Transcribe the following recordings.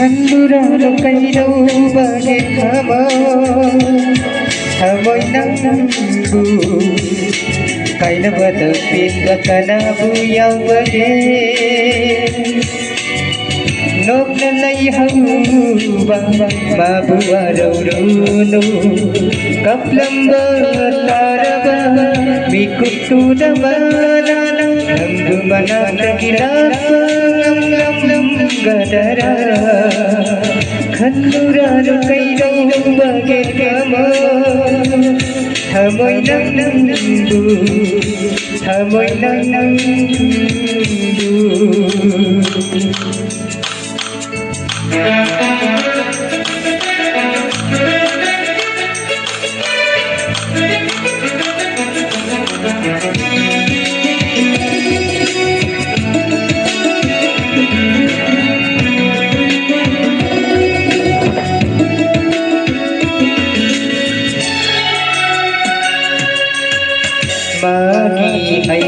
Kandurano kairo bage thamoy nangbu kaina badapin bakana buyaw bage nok na layhaw bang mabuaraw runo kaplamba taraba bikutu namana nanggu manata ginapang gadara kandurano kairo bage thamoy nangbu thamoy nangbu Magi ai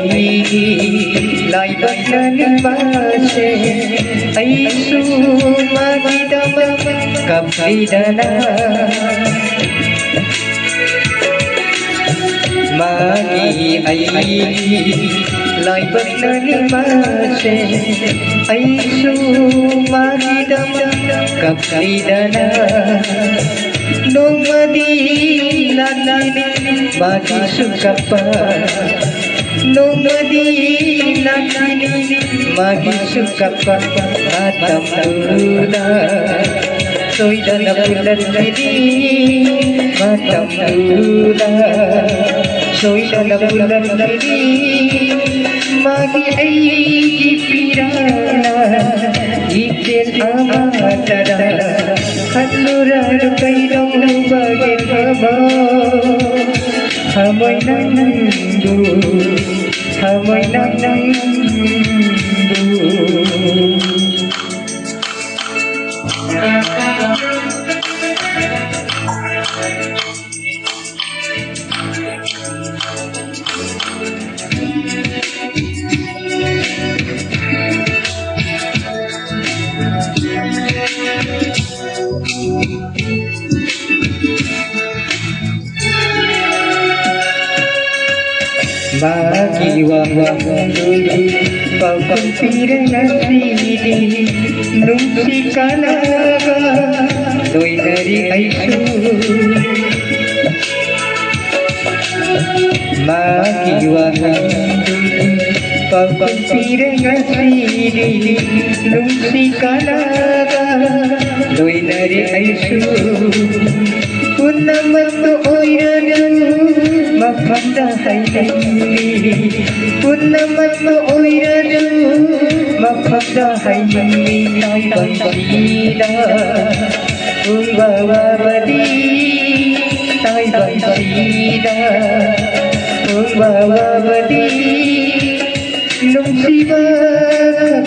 lai baknan base ai su magi dam kapidana Magi ai lai baknan base ai su magi dam kapidana Nung madilani magi sukapa Nung madilani magi sukapa atam tuna soy dana bulan dini matam tuna soy dana bulan dini magi ay pirana ikel amatara Kandurano kairo bage thamoy nangbu thamoy nangbu Magi wawang dulu Pagpang pirang sidi Nung si kalaga Doy nari ay su Magi wawang dulu Pagpang pirang sidi Nung si kalaga Doy nari ay su Punaman to oyranu Mapandahay nini Punaman to oyranu Mapandahay nini Tay bansida Kung wawawadi Tay bansida Kung wawawadi Nung siwa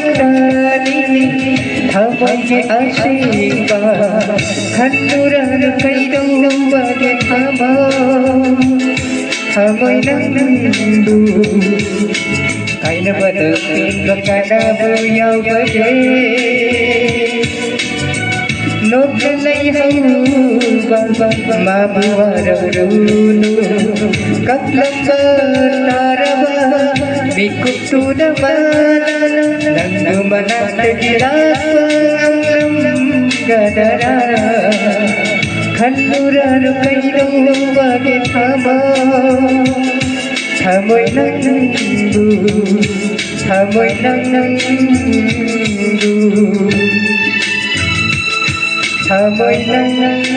kakrani Thamoy asika Kandurano kairo bage thamoy nangbu kaina badapin bakana buyaw bage nok na layhaw bang mabuaraw runo kaplamba taraba bikutu namana nanggu manata ginapang gadara Kandurano kairo bage thamoy nangbu thamoy nangbu thamoy nangbu